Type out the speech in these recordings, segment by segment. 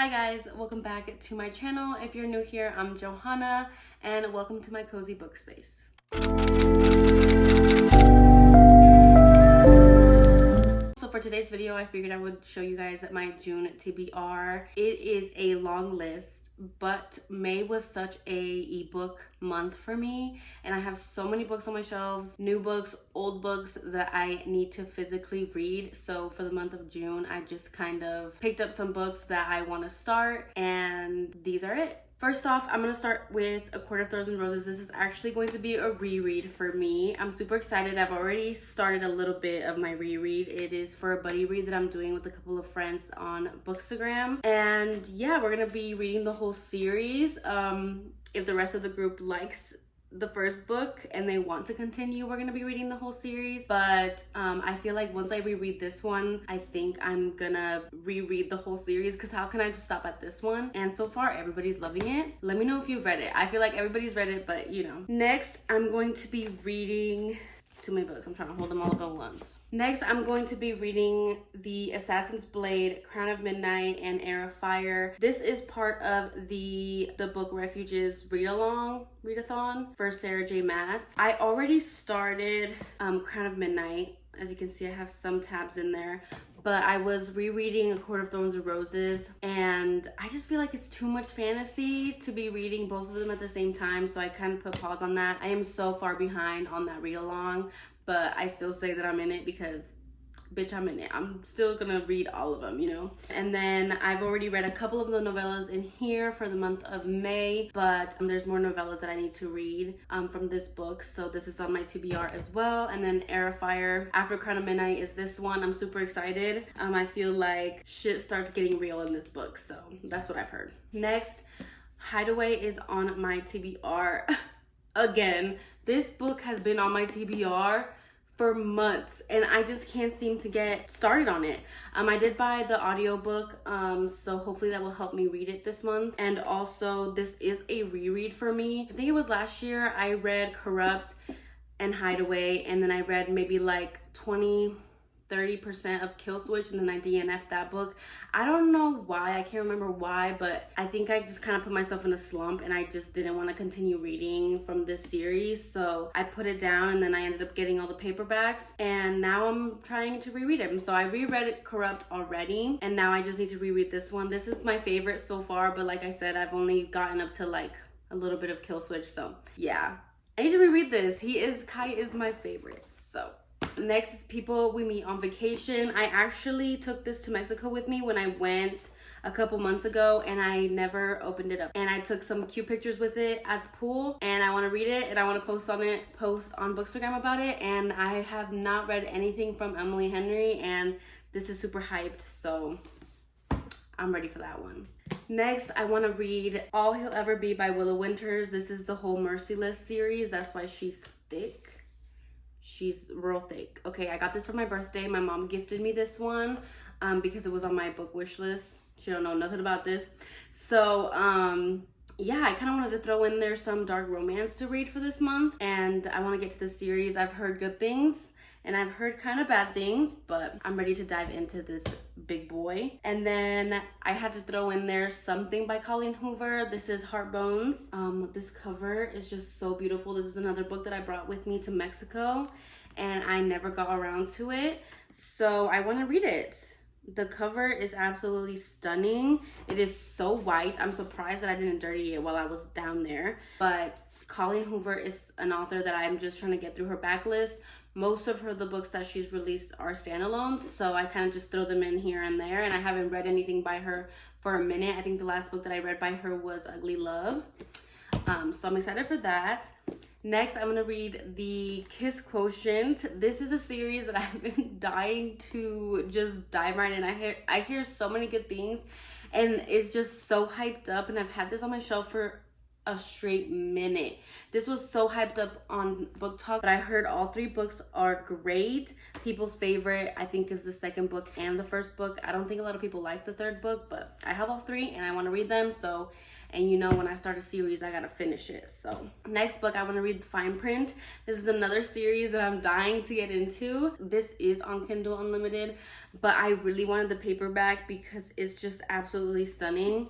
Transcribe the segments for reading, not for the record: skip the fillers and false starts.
Hi guys, welcome back to my channel. If you're new here, I'm Johanna and welcome to my cozy book space. So for today's video, I figured I would show you guys my June TBR. It is a long list, but May was such a ebook month for me, and I have so many books on my shelves, new books, old books that I need to physically read. So for the month of June, I just kind of picked up some books that I want to start, and these are it. First off, I'm going to start with A Court of Thorns and Roses. This is actually going to be a reread for me. I'm super excited. I've already started a little bit of my reread. It is for a buddy read that I'm doing with a couple of friends on bookstagram. And yeah, we're going to be reading the whole series. If the rest of the group likes the first book and they want to continue, we're gonna be reading the whole series. But I feel like once I reread this one, I think I'm gonna reread the whole series, because how can I just stop at this one? And so far everybody's loving it. Let me know if you've read it. I feel like everybody's read it, but you know. Next, I'm going to be reading too many books. I'm trying to hold them all up at once. Next, I'm going to be reading The Assassin's Blade, Crown of Midnight, and Heir of Fire. This is part of the Book Refuge's readathon for Sarah J. Maas. I already started Crown of Midnight. As you can see, I have some tabs in there. But I was rereading A Court of Thorns and Roses, and I just feel like it's too much fantasy to be reading both of them at the same time, so I kind of put pause on that. I am so far behind on that read-along, but I still say that I'm in it because, bitch, I'm in it. I'm still gonna read all of them, you know? And then I've already read a couple of the novellas in here for the month of May, but there's more novellas that I need to read from this book, so this is on my TBR as well. And then Heir of Fire, after Crown of Midnight, is this one. I'm super excited. I feel like shit starts getting real in this book, so that's what I've heard. Next, Hideaway is on my TBR again. This book has been on my TBR for months and I just can't seem to get started on it. I did buy the audiobook, so hopefully that will help me read it this month. And also, this is a reread for me. I think it was last year I read Corrupt and Hideaway, and then I read maybe like 30% of Kill Switch, and then I DNF'd that book. I don't know why, I can't remember why, but I think I just kind of put myself in a slump and I just didn't want to continue reading from this series, so I put it down, and then I ended up getting all the paperbacks, and now I'm trying to reread it. So I reread Corrupt already, and now I just need to reread this one. This is my favorite so far, but like I said, I've only gotten up to like a little bit of Kill Switch, so yeah. I need to reread this. Kai is my favorite, so. Next is People We Meet on Vacation. I actually took this to Mexico with me when I went a couple months ago, and I never opened it up. And I took some cute pictures with it at the pool, and I want to read it, and I want to post on bookstagram about it. And I have not read anything from Emily Henry, and this is super hyped, so I'm ready for that one. Next, I want to read All He'll Ever Be by Willow Winters. This is the whole Merciless series. That's why she's thick. She's real thick. Okay, I got this for my birthday. My mom gifted me this one because it was on my book wish list. She don't know nothing about this. So, yeah, I kind of wanted to throw in there some dark romance to read for this month. And I want to get to this series. I've heard good things and I've heard kind of bad things, but I'm ready to dive into this big boy. And then I had to throw in there something by Colleen Hoover. This is Heart Bones. This cover is just so beautiful. This is another book that I brought with me to Mexico, and I never got around to it, so I want to read it. The cover is absolutely stunning. It is so white. I'm surprised that I didn't dirty it while I was down there, but Colleen Hoover is an author that I'm just trying to get through her backlist. Most of the books that she's released are standalones, so I kind of just throw them in here and there, and I haven't read anything by her for a minute. I think the last book that I read by her was Ugly Love, so I'm excited for that. Next, I'm gonna read The Kiss Quotient. This is a series that I've been dying to just dive right in. I hear so many good things, and it's just so hyped up, and I've had this on my shelf for a straight minute. This was so hyped up on BookTok, but I heard all 3 books are great. People's favorite, I think, is the second book and the first book. I don't think a lot of people like the third book, but I have all 3 and I want to read them. So, and you know, when I start a series, I gotta finish it. So next book, I want to read Fine Print. This is another series that I'm dying to get into. This is on Kindle Unlimited, but I really wanted the paperback because it's just absolutely stunning.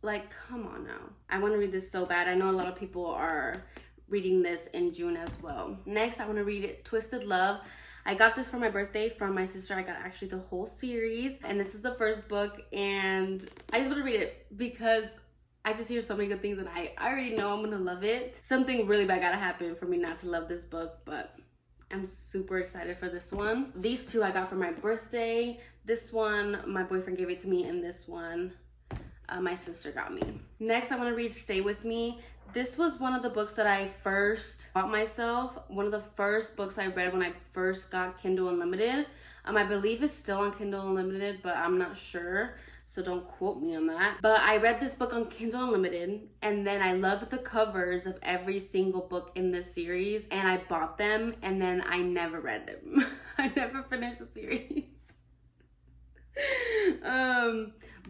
Like, come on now. I want to read this so bad. I know a lot of people are reading this in June as well. Next, I want to read Twisted Love. I got this for my birthday from my sister. I got actually the whole series. And this is the first book. And I just want to read it because I just hear so many good things. And I already know I'm going to love it. Something really bad got to happen for me not to love this book. But I'm super excited for this one. These 2 I got for my birthday. This one, my boyfriend gave it to me. And this one, my sister got me. Next, I want to read Stay With Me. This was one of the books that I first bought myself. One of the first books I read when I first got Kindle Unlimited. I believe it's still on Kindle Unlimited, but I'm not sure, so don't quote me on that. But I read this book on Kindle Unlimited, and then I loved the covers of every single book in this series, and I bought them, and then I never read them. I never finished the series.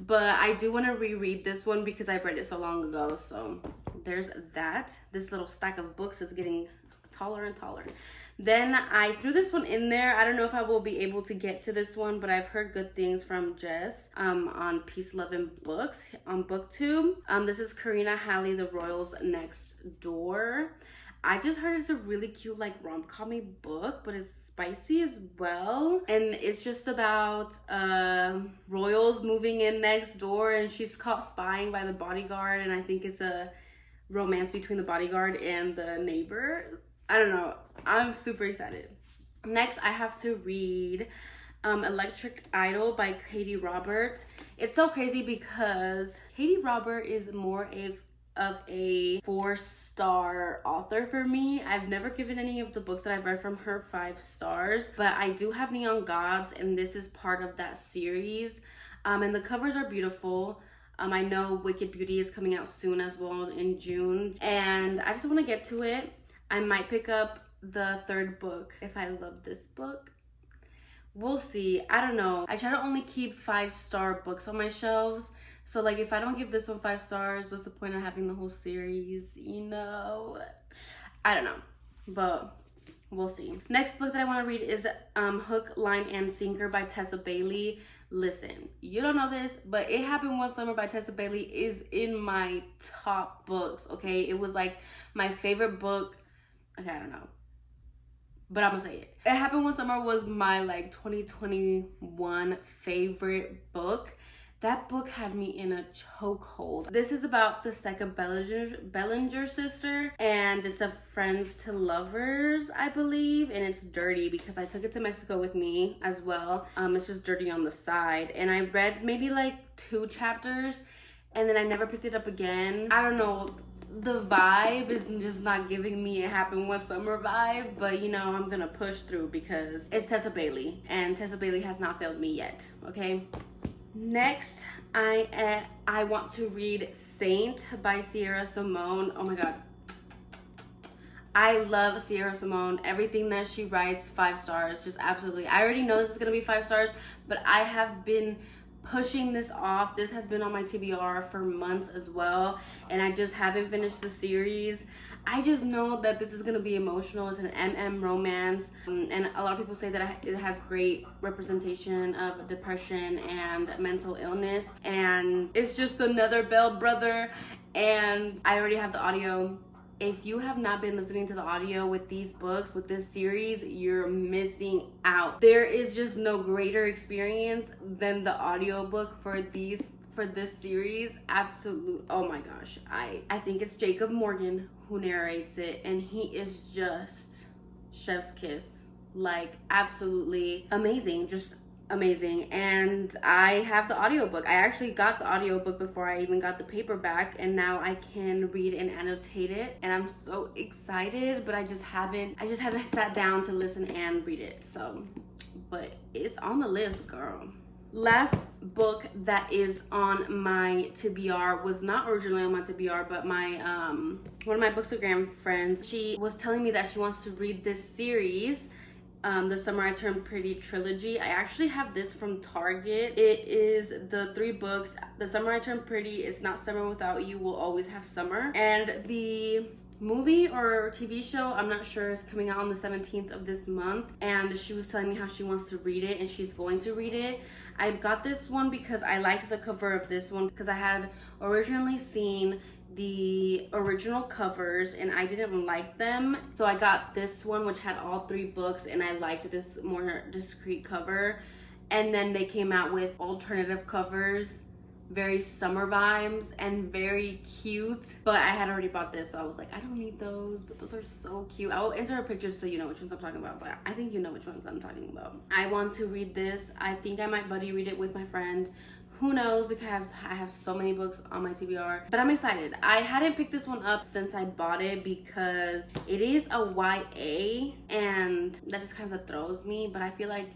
But I do want to reread this one because I read it so long ago. So there's that. This little stack of books is getting taller and taller. Then I threw this one in there. I don't know if I will be able to get to this one, but I've heard good things from Jess on Peace, Love, and Books on BookTube. This is Karina Halley, The Royals Next Door. I just heard it's a really cute, like, rom-com-y book, but it's spicy as well. And it's just about royals moving in next door, and she's caught spying by the bodyguard, and I think it's a romance between the bodyguard and the neighbor. I don't know. I'm super excited. Next, I have to read Electric Idol by Katie Robert. It's so crazy because Katie Robert is more of a 4-star author for me. I've never given any of the books that I've read from her 5 stars, but I do have Neon Gods, and this is part of that series. And the covers are beautiful. I know Wicked Beauty is coming out soon as well in June, and I just want to get to it. I might pick up the 3rd book if I love this book. We'll see. I don't know. I try to only keep 5-star books on my shelves. So, like, if I don't give this one 5 stars, what's the point of having the whole series, you know? I don't know, but we'll see. Next book that I want to read is Hook, Line, and Sinker by Tessa Bailey. Listen, you don't know this, but It Happened One Summer by Tessa Bailey is in my top books, okay? It was, like, my favorite book. Okay, I don't know, but I'm gonna say it. It Happened One Summer was my, like, 2021 favorite book. That book had me in a chokehold. This is about the second Bellinger sister, and it's a Friends to Lovers, I believe, and it's dirty because I took it to Mexico with me as well. It's just dirty on the side, and I read maybe like 2 chapters, and then I never picked it up again. I don't know. The vibe is just not giving me a It Happened One Summer vibe, but you know, I'm gonna push through because it's Tessa Bailey, and Tessa Bailey has not failed me yet, okay? Next, I want to read Saint by Sierra Simone. Oh my god. I love Sierra Simone. Everything that she writes, 5 stars, just absolutely. I already know this is gonna be 5 stars, but I have been pushing this off. This has been on my TBR for months as well, and I just haven't finished the series. I just know that this is gonna be emotional. It's an MM romance, and a lot of people say that it has great representation of depression and mental illness, and it's just another Bell brother. And I already have the audio. If you have not been listening to the audio with these books, with this series, you're missing out. There is just no greater experience than the audiobook for this series. Absolute. Oh my gosh. I think it's Jacob Morgan who narrates it, and he is just chef's kiss. Like, absolutely amazing. Just amazing. And I have the audiobook. I actually got the audiobook before I even got the paperback, and now I can read and annotate it, and I'm so excited, but I just haven't sat down to listen and read it. So, but it's on the list, girl. Last book that is on my TBR was not originally on my TBR, but my one of my bookstagram friends, she was telling me that she wants to read this series, the Summer I Turned Pretty trilogy. I actually have this from Target. It is the 3 books. The Summer I Turned Pretty, It's Not Summer Without You, Will Always Have Summer, and the movie or TV show, I'm not sure, is coming out on the 17th of this month. And she was telling me how she wants to read it and she's going to read it. I got this one because I liked the cover of this one, because I had originally seen the original covers and I didn't like them, so I got this one which had all 3 books and I liked this more discreet cover. And then they came out with alternative covers, very summer vibes and very cute, but I had already bought this, so I was like, I don't need those, but those are so cute. I will insert pictures so you know which ones I'm talking about, but I think you know which ones I'm talking about. I want to read this. I think I might buddy read it with my friend. Who knows, because I have so many books on my TBR, but I'm excited. I hadn't picked this one up since I bought it because it is a YA and that just kind of throws me, but I feel like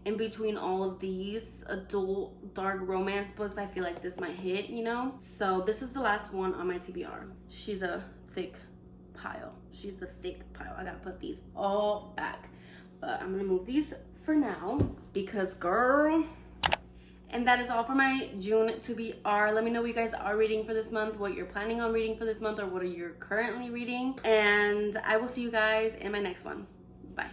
in between all of these adult dark romance books, I feel like this might hit, you know? So this is the last one on my TBR. She's a thick pile. She's a thick pile. I gotta put these all back. But I'm gonna move these for now because girl. And that is all for my June TBR. Let me know what you guys are reading for this month, what you're planning on reading for this month, or what are you currently reading. And I will see you guys in my next one. Bye.